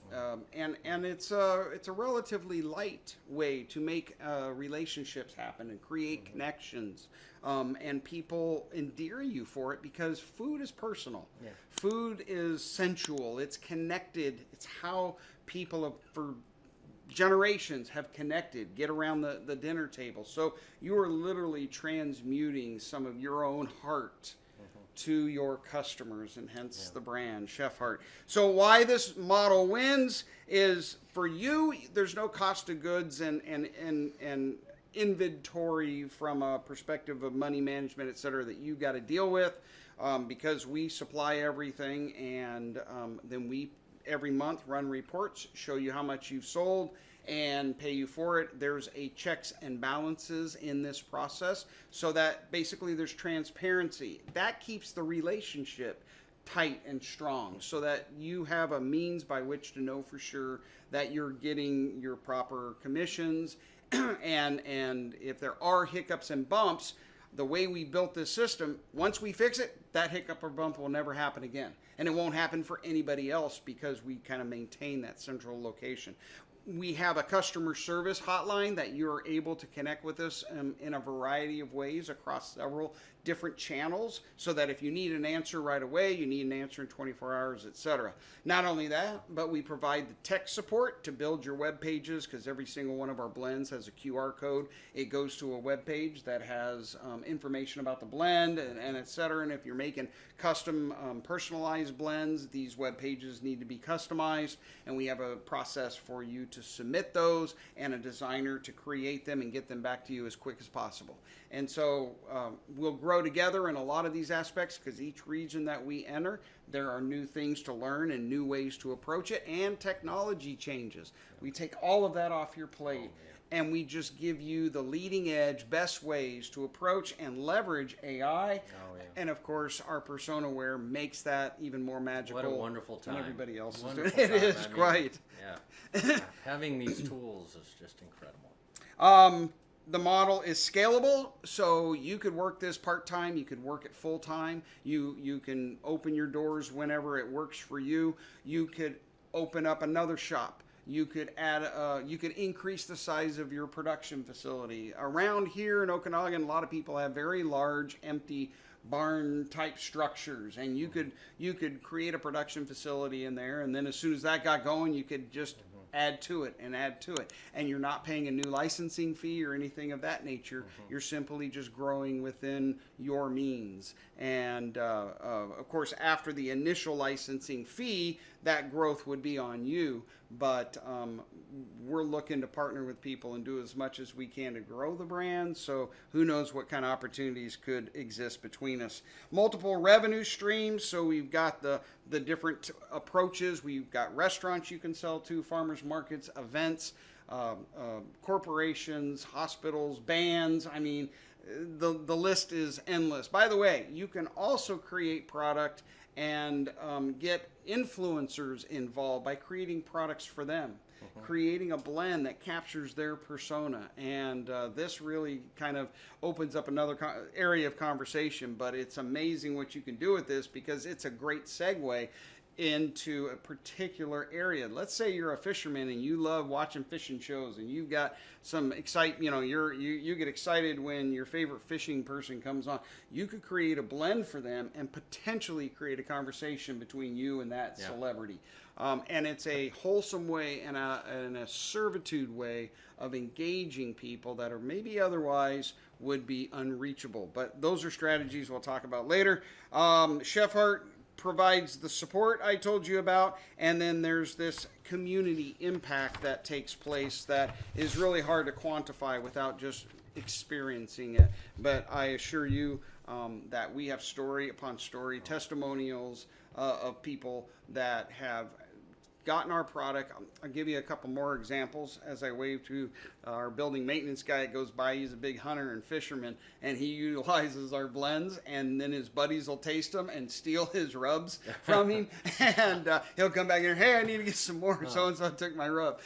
And it's a relatively light way to make relationships happen and create connections. And people endear you for it because food is personal. Yeah. Food is sensual. It's connected. It's how people for generations have connected, get around the dinner table. So you are literally transmuting some of your own heart to your customers, and hence the brand Chef Art. So why this model wins is, for you, there's no cost of goods and inventory from a perspective of money management, et cetera, that you got to deal with, because we supply everything, and then we every month run reports, show you how much you've sold, and pay you for it. There's a checks and balances in this process so that basically there's transparency. That keeps the relationship tight and strong so that you have a means by which to know for sure that you're getting your proper commissions. and if there are hiccups and bumps, the way we built this system, once we fix it, that hiccup or bump will never happen again. And it won't happen for anybody else because we kind of maintain that central location. We have a customer service hotline that you're able to connect with us in a variety of ways across several different channels so that if you need an answer right away, you need an answer in 24 hours, etc. Not only that, but we provide the tech support to build your web pages because every single one of our blends has a QR code. It goes to a web page that has information about the blend and etc. And if you're making custom personalized blends, these web pages need to be customized, and we have a process for you to submit those and a designer to create them and get them back to you as quick as possible. And so we'll grow together in a lot of these aspects because each region that we enter, there are new things to learn and new ways to approach it, and technology changes. We take all of that off your plate, and we just give you the leading edge, best ways to approach and leverage AI. And of course, our PersonaWare makes that even more magical. What a wonderful time. Than everybody else is doing. Wonderful It time. is I mean, quite. Yeah. Having these tools is just incredible. The model is scalable, so you could work this part-time, you could work it full-time, you can open your doors whenever it works for you. You could open up another shop. You could add, you could increase the size of your production facility. Around here in Okanagan, a lot of people have very large, empty barn-type structures, and you could create a production facility in there, and then as soon as that got going, you could just add to it, and you're not paying a new licensing fee or anything of that nature. You're simply just growing within your means. And of course, after the initial licensing fee, that growth would be on you. But we're looking to partner with people and do as much as we can to grow the brand. So who knows what kind of opportunities could exist between us. Multiple revenue streams. So we've got the different approaches. We've got restaurants you can sell to, farmers markets, events, corporations, hospitals, bands. I mean, the list is endless. By the way, you can also create product and get influencers involved by creating products for them, creating a blend that captures their persona. And this really kind of opens up another area of conversation, but it's amazing what you can do with this because it's a great segue into a particular area. Let's say you're a fisherman and you love watching fishing shows and you've got some you get excited when your favorite fishing person comes on. You could create a blend for them and potentially create a conversation between you and that celebrity. And it's a wholesome way and a servitude way of engaging people that are maybe otherwise would be unreachable. But those are strategies we'll talk about later. Chef Hart provides the support I told you about, and then there's this community impact that takes place that is really hard to quantify without just experiencing it. But I assure you that we have story upon story testimonials of people that have gotten our product. I'll give you a couple more examples as I wave to our building maintenance guy that goes by. He's a big hunter and fisherman, and he utilizes our blends, and then his buddies will taste them and steal his rubs from him, and he'll come back in here, hey, I need to get some more. So-and-so took my rub.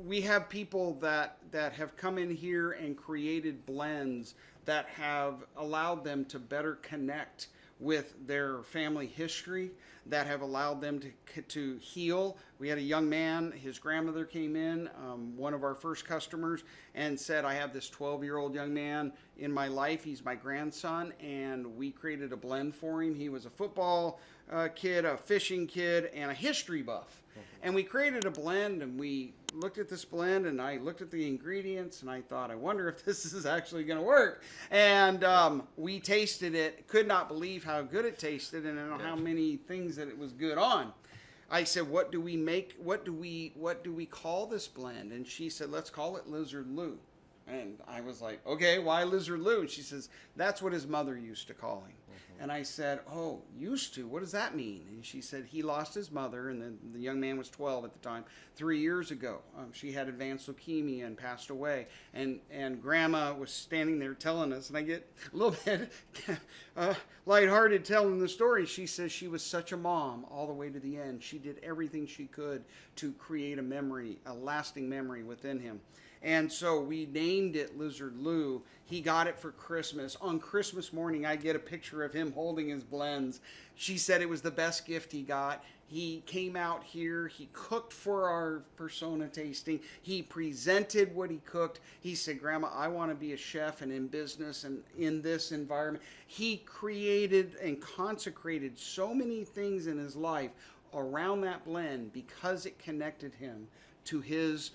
We have people that have come in here and created blends that have allowed them to better connect with their family history, that have allowed them to heal. We had a young man, his grandmother came in, one of our first customers, and said, I have this 12-year-old young man in my life. He's my grandson, and we created a blend for him. He was a football kid, a fishing kid, and a history buff. And we created a blend, and we looked at this blend, and I looked at the ingredients, and I thought, I wonder if this is actually going to work. And we tasted it, could not believe how good it tasted and how many things that it was good on. I said, what do we make? What do we call this blend? And she said, let's call it Lizard Lou. And I was like, okay, why Lizard Lou? And she says, that's what his mother used to call him. And I said, oh, used to? What does that mean? And she said he lost his mother, and the young man was 12 at the time, 3 years ago. She had advanced leukemia and passed away. And Grandma was standing there telling us, and I get a little bit lighthearted telling the story. She says she was such a mom all the way to the end. She did everything she could to create a memory, a lasting memory within him. And so we named it Lizard Lou. He got it for Christmas. On Christmas morning, I get a picture of him holding his blends. She said it was the best gift he got. He came out here. He cooked for our persona tasting. He presented what he cooked. He said, Grandma, I want to be a chef and in business and in this environment. He created and consecrated so many things in his life around that blend because it connected him to his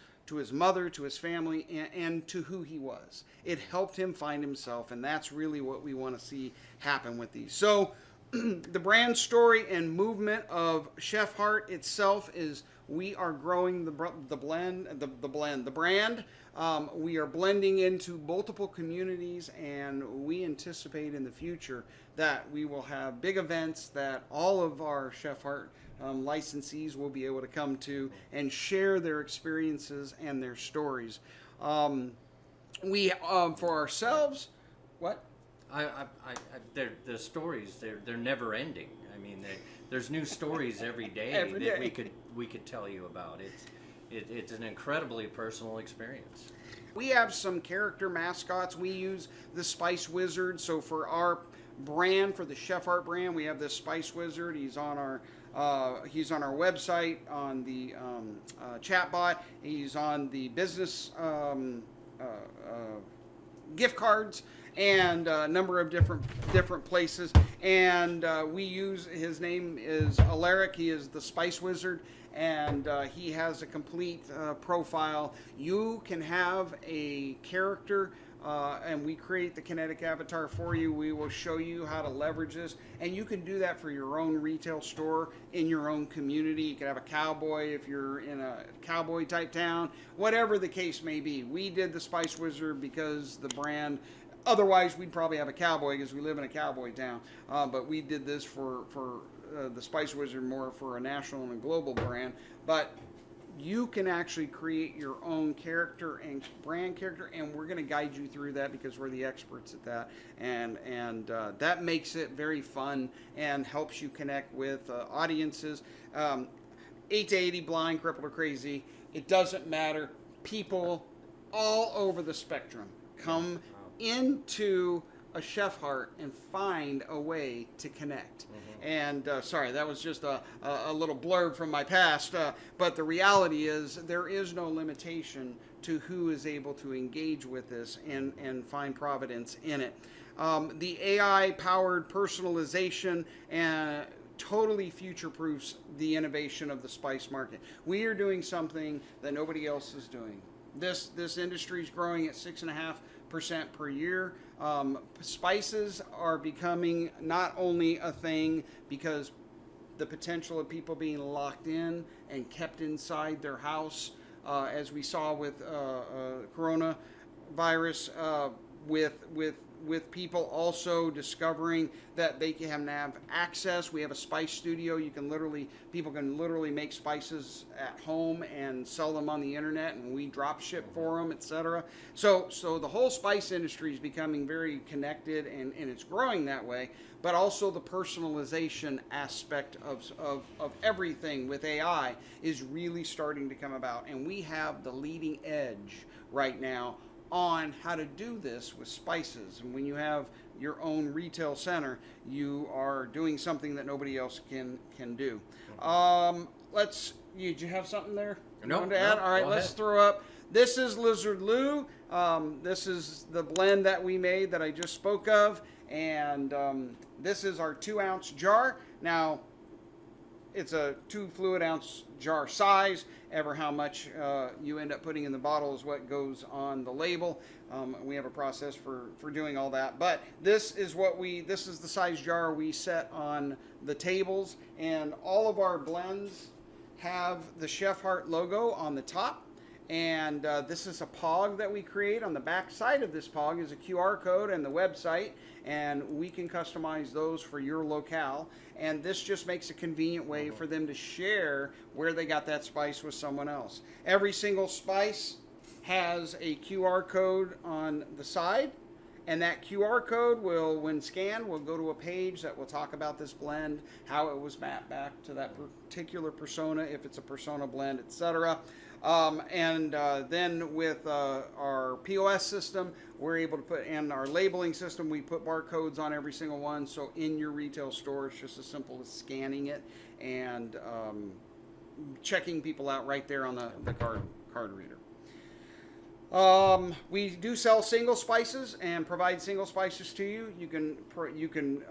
mother, to his family, and to who he was. It helped him find himself, and that's really what we want to see happen with these. So the brand story and movement of Chef Heart itself is we are growing the brand. We are blending into multiple communities, and we anticipate in the future that we will have big events that all of our Chef Heart licensees will be able to come to and share their experiences and their stories. For ourselves, what? The stories, they're never ending. I mean, there's new stories every day Every that day. we could tell you about. It's an incredibly personal experience. We have some character mascots. We use the Spice Wizard. So for our brand, for the Chef Heart brand, we have this Spice Wizard. He's on our website, on the chatbot. He's on the business gift cards and a number of different places. And we use, his name is Alaric. He is the Spice Wizard, and he has a complete profile. You can have a character, and we create the kinetic avatar for you. We will show you how to leverage this, and you can do that for your own retail store in your own community. You can have a cowboy if you're in a cowboy type town, whatever the case may be. We did the Spice Wizard because the brand, otherwise we'd probably have a cowboy because we live in a cowboy town, but we did this for the Spice Wizard more for a national and a global brand. But you can actually create your own character and brand character, and we're going to guide you through that because we're the experts at that, and that makes it very fun and helps you connect with audiences. 8 to 80, blind, crippled, or crazy, it doesn't matter. People all over the spectrum come into a Chef Heart and find a way to connect. And sorry, that was just a little blurb from my past, but the reality is there is no limitation to who is able to engage with this and find providence in it. The AI-powered personalization and totally future-proofs the innovation of the spice market. We are doing something that nobody else is doing. This industry is growing at 6.5% per year. Spices are becoming not only a thing because the potential of people being locked in and kept inside their house, as we saw with coronavirus, with people also discovering that they can have access. We have a spice studio. People can literally make spices at home and sell them on the internet, and we drop ship for them, etc. So the whole spice industry is becoming very connected, and it's growing that way. But also the personalization aspect of everything with AI is really starting to come about, and we have the leading edge right now on how to do this with spices. And when you have your own retail center, you are doing something that nobody else can do. Did you have something there you wanted to add? All right, let's throw up. This is Lizard Lou. This is the blend that we made that I just spoke of. And this is our 2-ounce jar. Now, it's a 2 fluid ounce jar size. Ever how much you end up putting in the bottle is what goes on the label. We have a process for doing all that. But this is the size jar we set on the tables, and all of our blends have the Chef Heart logo on the top, And this is a POG that we create. On the back side of this POG is a QR code and the website, and we can customize those for your locale. And this just makes a convenient way for them to share where they got that spice with someone else. Every single spice has a QR code on the side, and that QR code will, when scanned, will go to a page that will talk about this blend, how it was mapped back to that particular persona, if it's a persona blend, etc. Then with our POS system, we're able to put, and our labeling system, we put barcodes on every single one. So in your retail store, it's just as simple as scanning it and checking people out right there on the card reader. We do sell single spices and provide single spices to you. You can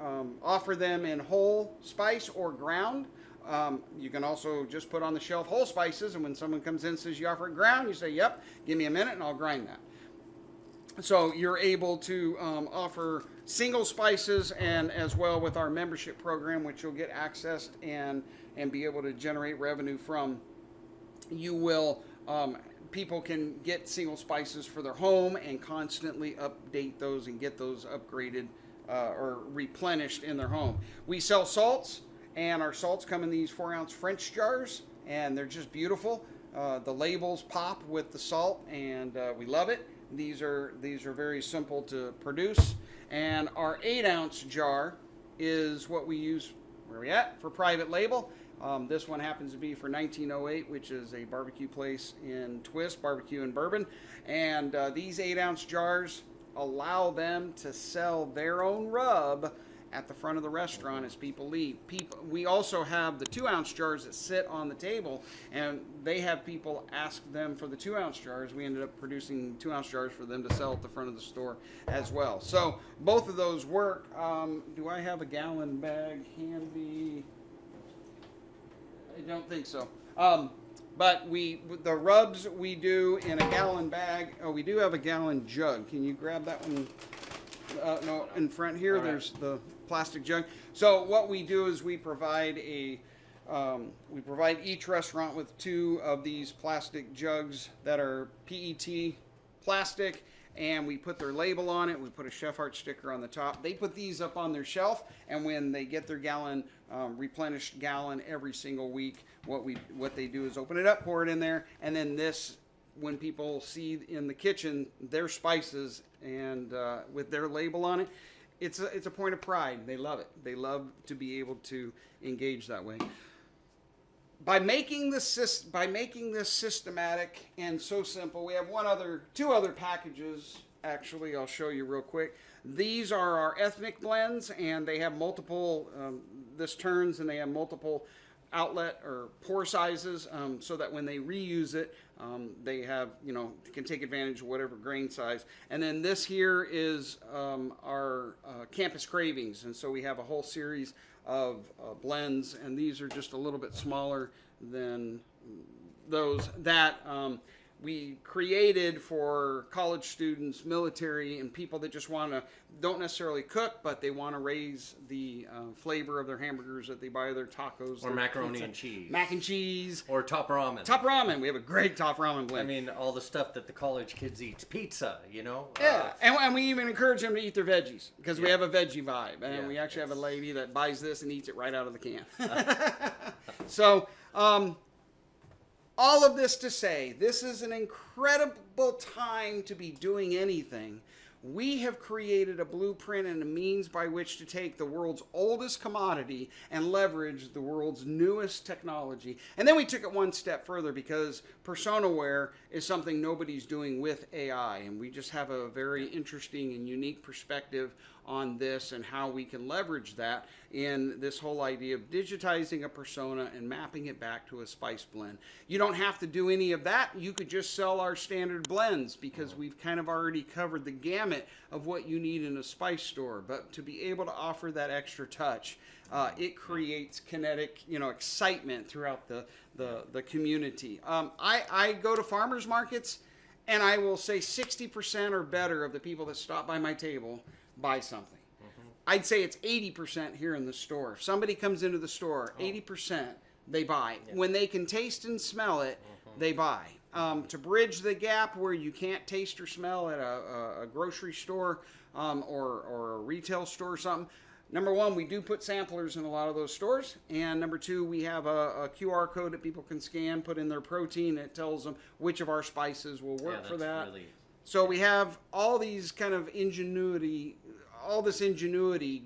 offer them in whole spice or ground. You can also just put on the shelf whole spices, and when someone comes in and says you offer it ground, you say, yep, give me a minute and I'll grind that. So you're able to offer single spices, and as well with our membership program, which you'll get accessed and be able to generate revenue from. You will, people can get single spices for their home and constantly update those and get those upgraded or replenished in their home. We sell salts, and our salts come in these 4-ounce French jars, and they're just beautiful. The labels pop with the salt, and we love it. These are very simple to produce. And our 8-ounce jar is what we use, where we at, for private label. This one happens to be for 1908, which is a barbecue place in Twist, Barbecue and Bourbon. And these 8-ounce jars allow them to sell their own rub at the front of the restaurant as people leave. We also have the 2-ounce jars that sit on the table, and they have people ask them for the 2-ounce jars. We ended up producing 2-ounce jars for them to sell at the front of the store as well. So both of those work. Do I have a gallon bag handy? I don't think so. But the rubs we do in a gallon bag. Oh, we do have a gallon jug. Can you grab that one? No, in front here, right. There's the plastic jug. So what we do is we provide each restaurant with 2 of these plastic jugs that are PET plastic, and we put their label on it. We put a Chef Art sticker on the top. They put these up on their shelf, and when they get their gallon, replenished gallon every single week, what they do is open it up, pour it in there, and then this, when people see in the kitchen their spices and with their label on it, it's a point of pride. They love it. They love to be able to engage that way. By making this systematic and so simple, we have 2 other packages. Actually, I'll show you real quick. These are our ethnic blends, and they have multiple. This turns, and they have multiple outlet or pour sizes, so that when they reuse it, they have, can take advantage of whatever grain size. And then this here is our Campus Cravings, and so we have a whole series of blends, and these are just a little bit smaller than those that we created for college students, military, and people that just don't necessarily cook, but they want to raise the flavor of their hamburgers that they buy, their tacos. Or macaroni and cheese. Mac and cheese. Or top ramen. Top ramen. We have a great top ramen blend. I mean, all the stuff that the college kids eat. Pizza, Yeah, and we even encourage them to eat their veggies, because we have a veggie vibe. And we actually have a lady that buys this and eats it right out of the can. So, all of this to say, this is an incredible time to be doing anything. We have created a blueprint and a means by which to take the world's oldest commodity and leverage the world's newest technology. And then we took it one step further, because PersonaWare is something nobody's doing with AI. And we just have a very interesting and unique perspective on this and how we can leverage that in this whole idea of digitizing a persona and mapping it back to a spice blend. You don't have to do any of that. You could just sell our standard blends, because we've kind of already covered the gamut of what you need in a spice store. But to be able to offer that extra touch, it creates kinetic, excitement throughout the community. I go to farmers markets, and I will say 60% or better of the people that stop by my table buy something. I'd say it's 80% here in the store. If somebody comes into the store, 80% they buy. Yeah. When they can taste and smell it, they buy. to bridge the gap where you can't taste or smell at a grocery store or a retail store or something. Number one, we do put samplers in a lot of those stores. And number two, we have a QR code that people can scan, put in their protein. It tells them which of our spices will work for that. Really... So we have all these kind of ingenuity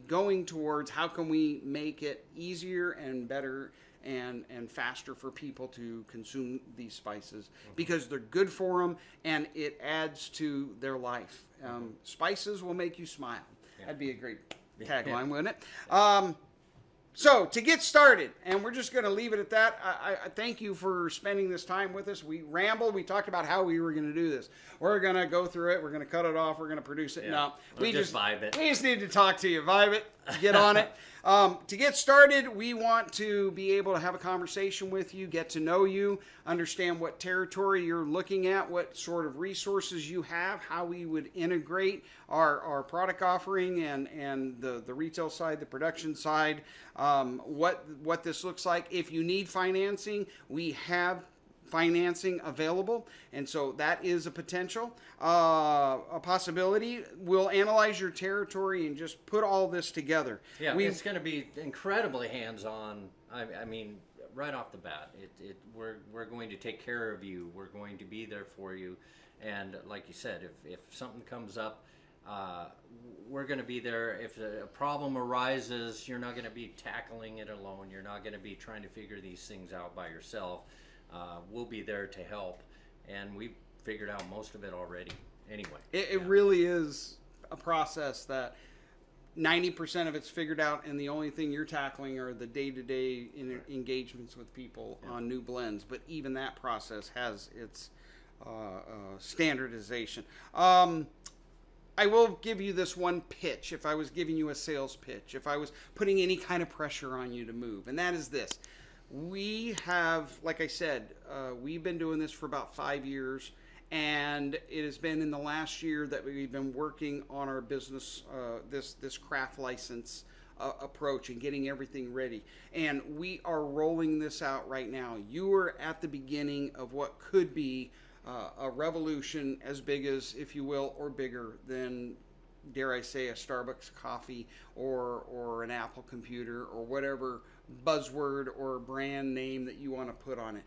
going towards how can we make it easier and better and faster for people to consume these spices because they're good for them and it adds to their life. Spices will make you smile. Yeah. That'd be a great tagline, wouldn't it? So to get started, and we're just going to leave it at that. I thank you for spending this time with us. We rambled. We talked about how we were going to do this. We're going to go through it. We're going to cut it off. We're going to produce it. Yeah. No, we just vibe it. We just need to talk to you. Vibe it. Get on it. To get started, we want to be able to have a conversation with you, get to know you, understand what territory you're looking at, what sort of resources you have, how we would integrate our product offering and the retail side, the production side, what this looks like. If you need financing, we have financing available, and so that is a potential, a possibility. We'll analyze your territory and just put all this together. Yeah, it's going to be incredibly hands-on. I mean, right off the bat, we're going to take care of you. We're going to be there for you, and like you said, if something comes up, we're going to be there. If a problem arises, you're not going to be tackling it alone. You're not going to be trying to figure these things out by yourself. We'll be there to help, and we've figured out most of it already anyway. It really is a process that 90% of it's figured out, and the only thing you're tackling are the day-to-day engagements with people on new blends, but even that process has its standardization. I will give you this one pitch if I was giving you a sales pitch, if I was putting any kind of pressure on you to move, and that is this. We have, like I said, we've been doing this for about 5 years, and it has been in the last year that we've been working on our business, this craft license approach and getting everything ready. And we are rolling this out right now. You are at the beginning of what could be a revolution as big as, if you will, or bigger than, dare I say, a Starbucks coffee or an Apple computer or whatever buzzword or brand name that you want to put on it.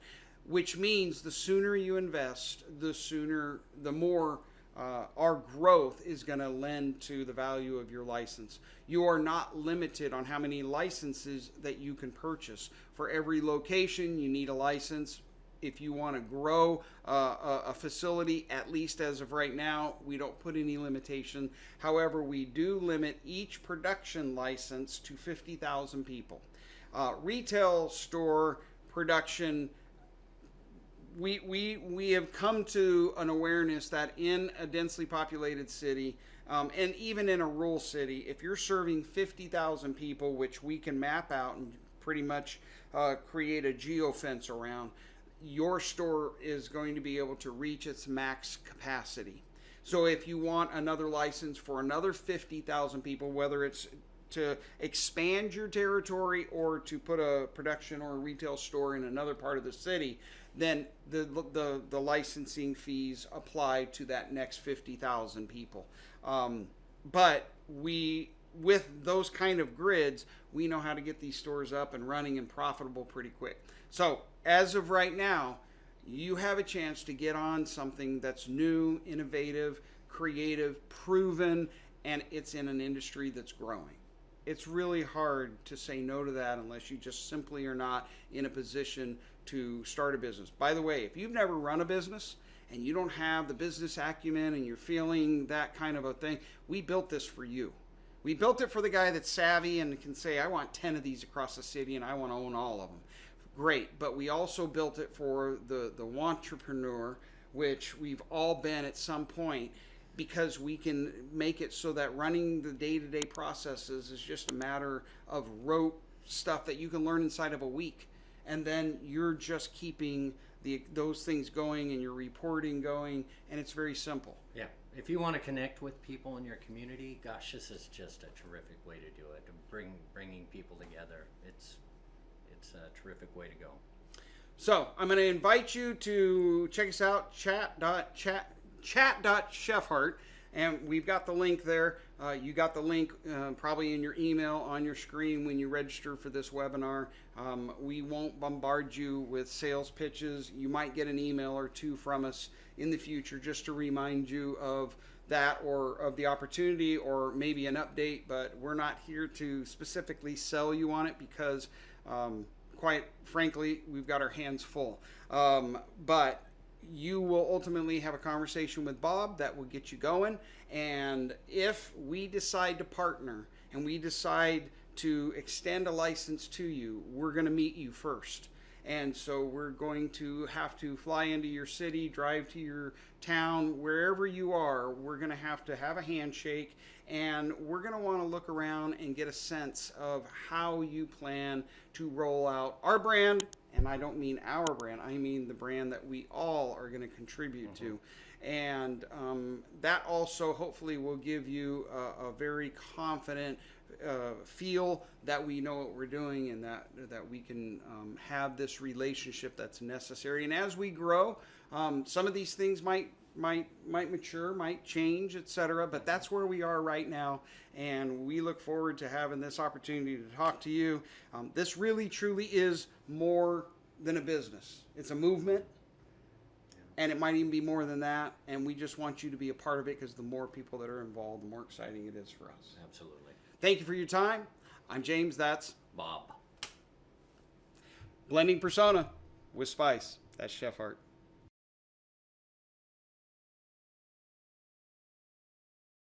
Which means the sooner you invest, the more our growth is going to lend to the value of your license. You are not limited on how many licenses that you can purchase. For every location, you need a license. If you want to grow a facility, at least as of right now, we don't put any limitation. However, we do limit each production license to 50,000 people. Retail store production, we have come to an awareness that in a densely populated city, and even in a rural city, if you're serving 50,000 people, which we can map out and pretty much create a geofence around, your store is going to be able to reach its max capacity. So if you want another license for another 50,000 people, whether it's to expand your territory or to put a production or a retail store in another part of the city, then the licensing fees apply to that next 50,000 people. But with those kind of grids, we know how to get these stores up and running and profitable pretty quick. So as of right now, you have a chance to get on something that's new, innovative, creative, proven, and it's in an industry that's growing. It's really hard to say no to that unless you just simply are not in a position to start a business. By the way, if you've never run a business and you don't have the business acumen and you're feeling that kind of a thing, we built this for you. We built it for the guy that's savvy and can say, I want 10 of these across the city and I want to own all of them. Great, but we also built it for the wantrepreneur, which we've all been at some point, because we can make it so that running the day-to-day processes is just a matter of rote stuff that you can learn inside of a week. And then you're just keeping those things going and your reporting going, and it's very simple. Yeah. If you want to connect with people in your community, gosh, this is just a terrific way to do it. To bringing people together. It's a terrific way to go. So I'm going to invite you to check us out, chat.chefheart, and we've got the link there. You got the link probably in your email on your screen when you register for this webinar. We won't bombard you with sales pitches. You might get an email or two from us in the future just to remind you of that or of the opportunity or maybe an update, but we're not here to specifically sell you on it because quite frankly, we've got our hands full. But you will ultimately have a conversation with Bob that will get you going. And if we decide to partner and we decide to extend a license to you, we're going to meet you first. And so we're going to have to fly into your city, drive to your town, wherever you are. We're going to have a handshake, and we're going to want to look around and get a sense of how you plan to roll out our brand. And I don't mean our brand, I mean the brand that we all are going to contribute to. And that also hopefully will give you a very confident feel that we know what we're doing and that we can have this relationship that's necessary. And as we grow, some of these things might mature, might change, etc. But that's where we are right now, and we look forward to having this opportunity to talk to you. This really, truly is more than a business. It's a movement, and it might even be more than that. And we just want you to be a part of it because the more people that are involved, the more exciting it is for us. Absolutely. Thank you for your time. I'm James. That's Bob. Blending Persona with Spice. That's Chef Heart.